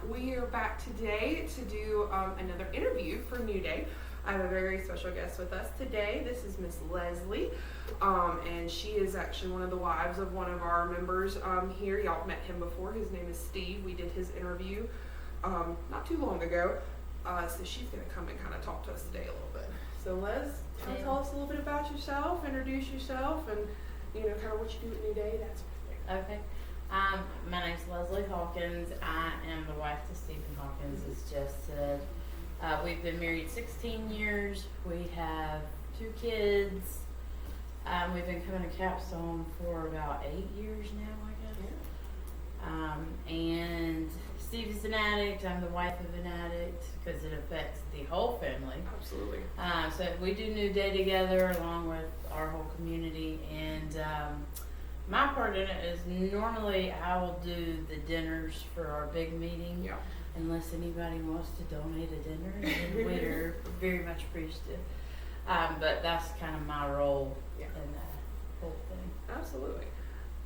We are back today to do another interview for New Day. I have a very special guest with us today. This is Miss Leslie, and she is actually one of the wives of one of our members here. Y'all met him before. His name is Steve. We did his interview not too long ago, so she's going to come and kind of talk to us today a little bit. So Les, tell us a little bit about yourself, introduce yourself, and kind of what you do at New Day, that sort of thing. Okay. My name's Leslie Hawkins. I am the wife to Stephen Hawkins, as Jeff said. We've been married 16 years. We have 2 kids. We've been coming to Capstone for about 8 years now, I guess. Yeah. And Steve is an addict. I'm the wife of an addict because it affects the whole family. Absolutely. So we do New Day together along with our whole community. And my part in it is normally I will do the dinners for our big meeting. Yeah. Unless anybody wants to donate a dinner, then we're very much appreciative. But that's kind of my role in that whole thing. Absolutely.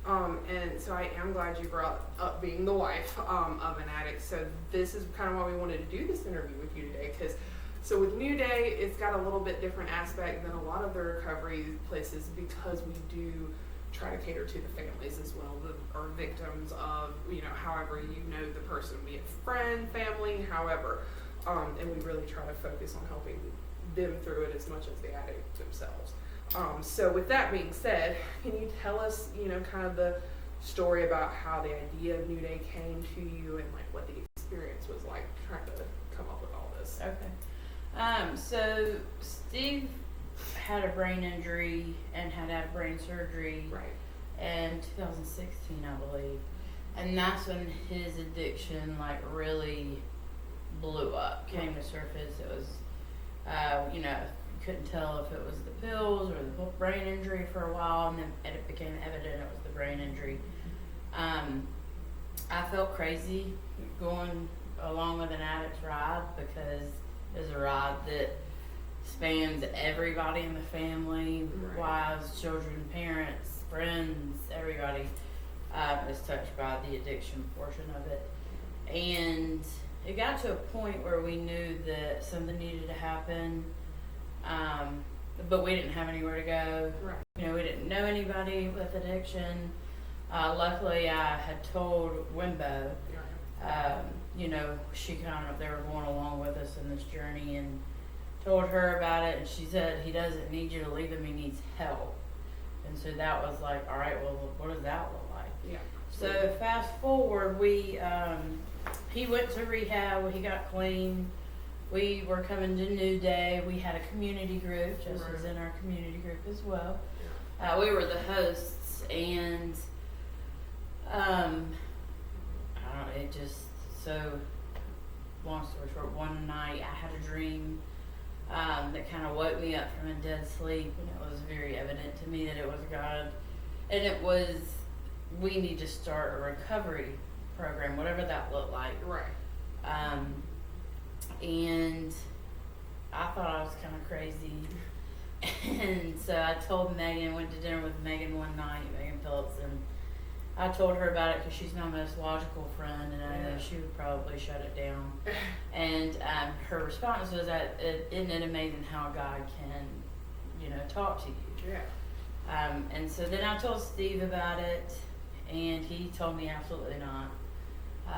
And so I am glad you brought up being the wife of an addict. So this is kind of why we wanted to do this interview with you today, because so with New Day, it's got a little bit different aspect than a lot of the recovery places because we do try to cater to the families as well, or victims of, however the person, be it friend, family, however. And we really try to focus on helping them through it as much as the addict themselves. So with that being said, can you tell us, kind of the story about how the idea of New Day came to you and like what the experience was like trying to come up with all this? Okay. So Steve had a brain injury and had to have brain surgery in 2016, I believe. And that's when his addiction really blew up, came to surface. It was, you couldn't tell if it was the pills or the brain injury for a while, and then it became evident it was the brain injury. I felt crazy going along with an addict's ride because it's a ride that spans everybody in the family, wives, children, parents, friends, everybody is touched by the addiction portion of it. And it got to a point where we knew that something needed to happen, but we didn't have anywhere to go. We didn't know anybody with addiction. Luckily, I had told Wimbo, she they were going along with us in this journey, and told her about it, and she said, he doesn't need you to leave him, he needs help. And so that was like, all right, well, what does that look like? Yeah. So fast forward, he went to rehab, he got clean. We were coming to New Day. We had a community group. Jess was in our community group as well. We were the hosts, and it just, so long story short, one night I had a dream that kind of woke me up from a dead sleep, and it was very evident to me that it was God. And it was, we need to start a recovery program, whatever that looked like. And I thought I was kind of crazy. And so I told Megan, went to dinner with Megan one night, Megan Phillips, and I told her about it because she's my most logical friend, and I know she would probably shut it down. And her response was that, isn't it amazing how God can, talk to you? And so then I told Steve about it, and he told me absolutely not.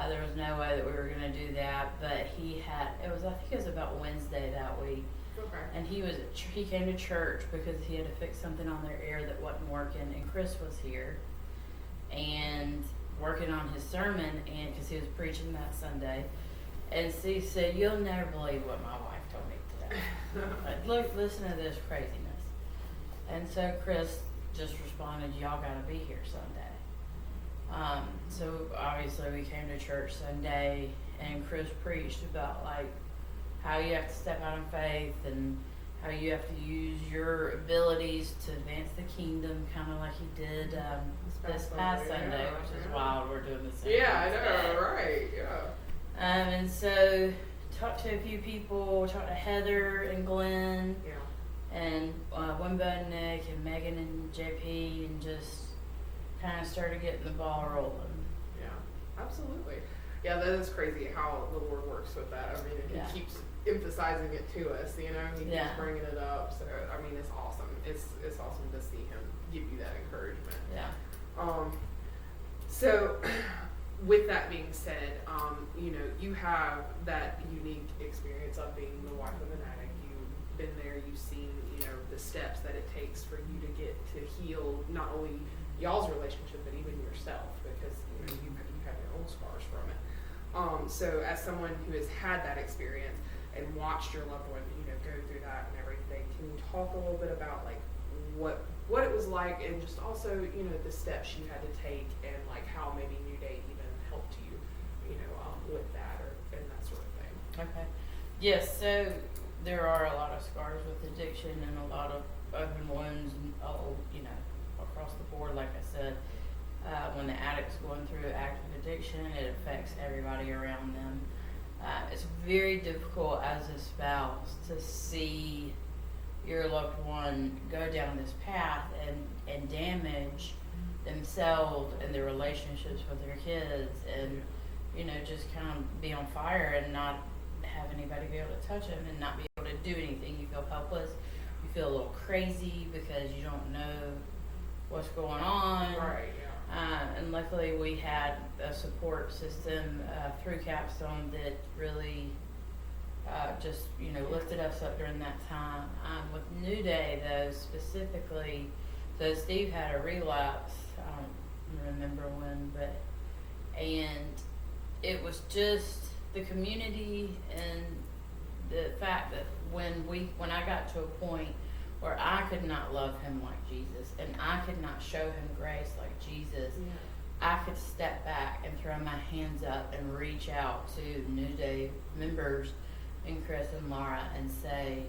There was no way that we were going to do that, but I think it was about Wednesday that week. And he came to church because he had to fix something on their ear that wasn't working, and Chris was here and working on his sermon, and because he was preaching that Sunday. And Steve said, "You'll never believe what my wife told me today. Look, listen to this craziness." And so Chris just responded, "Y'all got to be here Sunday." So obviously we came to church Sunday, and Chris preached about how you have to step out in faith and how you have to use your abilities to advance the kingdom, kind of like he did this past Sunday, which is wild. We're doing the same. Yeah, I know, right? Yeah. And so talked to a few people, talked to Heather and Glenn, and Wimbo and Nick and Megan and JP, and just kind of started getting the ball rolling. Yeah, absolutely. Yeah, that is crazy how the Lord works with that. I mean, Yeah. He keeps emphasizing it to us, you know, He keeps Yeah. bringing it up. So, I mean, it's awesome. It's awesome to see Him give you that encouragement. Yeah. So, with that being said, you know, you have that unique experience of being the wife of an addict. You've been there, you've seen, you know, the steps that it takes for you to get to heal not only y'all's relationship, but even yourself, because, you know, you have your own scars from it. So, as someone who has had that experience and watched your loved one, you know, go through that and everything, can you talk a little bit about, like, what it was like, and just also, you know, the steps you had to take, and like how maybe New Day even helped you, you know, with that and that sort of thing. Okay. Yes, so there are a lot of scars with addiction and a lot of open wounds, and you know, across the board. Like I said, when the addict's going through active addiction, it affects everybody around them. It's very difficult as a spouse to see your loved one go down this path and damage themselves and their relationships with their kids, and, you know, just kind of be on fire and not have anybody be able to touch them and not be able to do anything. You feel helpless. You feel a little crazy because you don't know what's going on. Right, yeah. And luckily we had a support system through Capstone that really just, you know, lifted us up during that time. With New Day, though, specifically, so Steve had a relapse. I don't remember when, and it was just the community and the fact that when I got to a point where I could not love him like Jesus, and I could not show him grace like Jesus, Yeah. I could step back and throw my hands up and reach out to New Day members and Chris and Laura and say,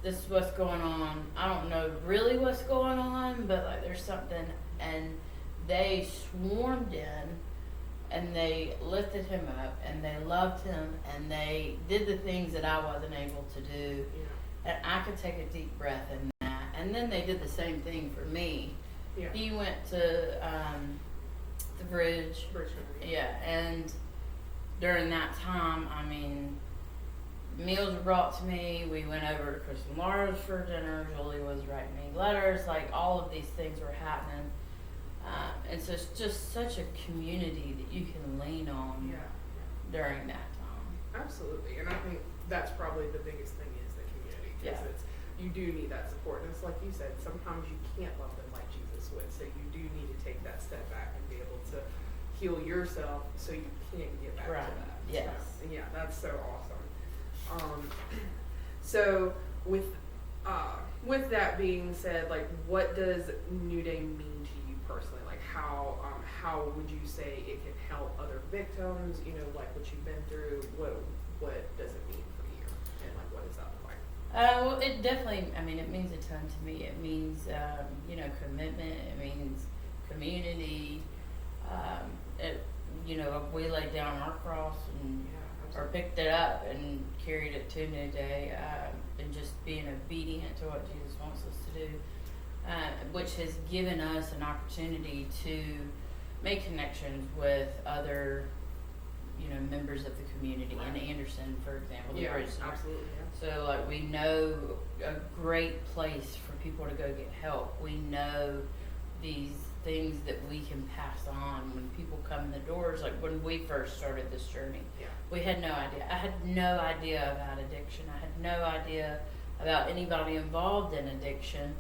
this is what's going on. I don't know really what's going on, but like there's something. And they swarmed in and they lifted him up and they loved him and they did the things that I wasn't able to do. Yeah. And I could take a deep breath in that. And then they did the same thing for me. Yeah. He went to the bridge. Yeah, and during that time, I mean, meals were brought to me. We went over to Chris and Laura's for dinner. Julie was writing me letters. Like, all of these things were happening. And so it's just such a community that you can lean on during that time. Absolutely. And I think that's probably the biggest thing is the community. Because you do need that support. And it's like you said, sometimes you can't love them like Jesus would. So you do need to take that step back and be able to heal yourself so you can get back to that. Yes. So, yeah, that's so awesome. So with that being said, like, what does New Day mean to you personally? Like, how would you say it can help other victims? You know, like what you've been through. What does it mean for you? And like, what does that look like? Well, it definitely, I mean, it means a ton to me. It means, you know, commitment. It means community. You know, we laid down our cross and or picked it up and carried it to New Day, and just being obedient to what Jesus wants us to do, which has given us an opportunity to make connections with other, you know, members of the community. In Anderson, for example, the Bridge Center. Absolutely. So, like, we know a great place for people to go get help. We know these things that we can pass on when people come in the doors. Like, when we first started this journey, we had no idea. I had no idea about addiction. I had no idea about anybody involved in addiction.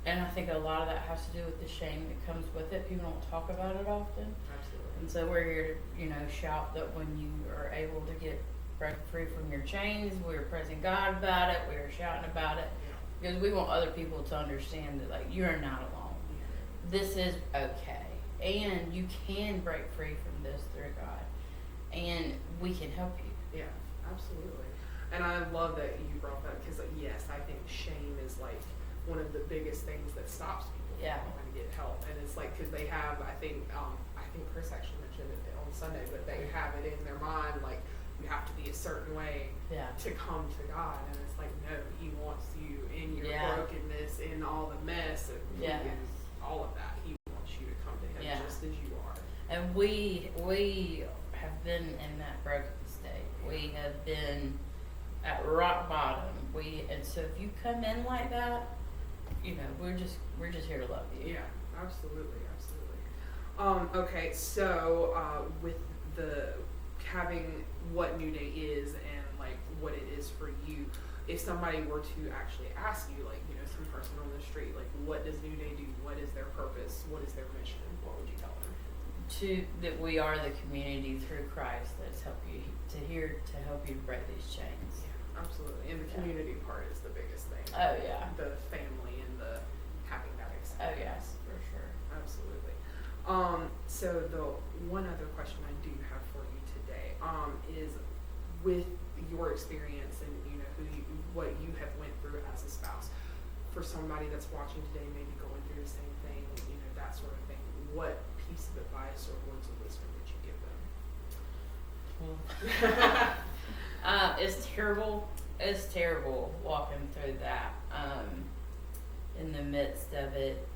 And I think a lot of that has to do with the shame that comes with it. People don't talk about it often. Absolutely. And so we're here to, you know, shout that when you are able to get free from your chains, we're praising God about it, we're shouting about it, because we want other people to understand that, like, you're not alone. This is okay, and you can break free from this through God, and we can help you. Yeah, absolutely. And I love that you brought that, because, like, yes, I think shame is like one of the biggest things that stops people from trying to get help. And it's like, because they have, I think Chris actually mentioned it on Sunday, but they have it in their mind, like, you have to be a certain way to come to God. And it's like, no, He wants you in your brokenness, in all the mess, and all of that. He wants you to come to Him just as you are. And we have been in that broken state. We have been at rock bottom. And so if you come in like that, you know, we're just here to love you. Yeah, absolutely. Okay, so with the having what New Day is and like what it is for you, if somebody were to actually ask you, like, you know, some person on the street, like, what does New Day do? What is their purpose? What is their mission? What would you tell them? That we are the community through Christ that's here to help you break these chains. Yeah, absolutely. And the community part is the biggest thing. Oh yeah. The family and the having that experience. Oh yes, for sure. Absolutely. So the one other question I do have for you today, is with your experience and, you know, what you have went through as a spouse, for somebody that's watching today, maybe going through the same thing, you know, that sort of thing, what piece of advice or words of wisdom would you give them? It's terrible. It's terrible walking through that, in the midst of it.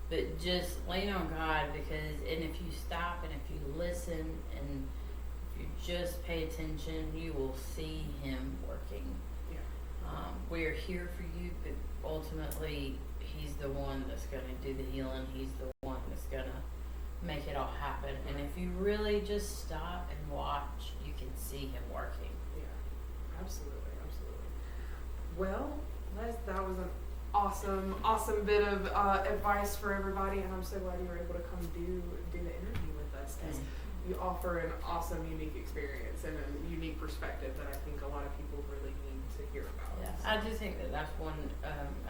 But just lean on God, and if you stop and if you listen and if you just pay attention, you will see Him working. Yeah. We are here for you, but ultimately He's the one that's going to do the healing. He's the one that's going to make it all happen. And if you really just stop and watch, you can see Him working. Yeah, absolutely. Well, that was an awesome bit of advice for everybody, and I'm so glad you were able to come do the interview with us, because you offer an awesome, unique experience and a unique perspective that I think a lot of people really need to hear about. Yeah, I do think that's one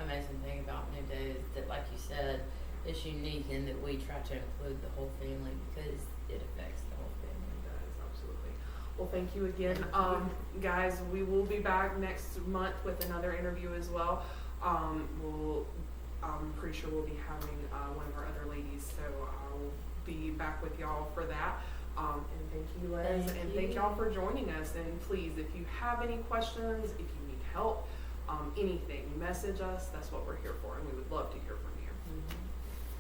amazing thing about New Day is that, like you said, it's unique in that we try to include the whole family because it affects the whole family. It does, absolutely. Well, thank you again. Guys, we will be back next month with another interview as well. I'm pretty sure we'll be having one of our other ladies, so I'll be back with y'all for that. And thank you, Les, thank y'all for joining us. And please, if you have any questions, if you need help, anything, message us. That's what we're here for, and we would love to hear from you. Mm-hmm.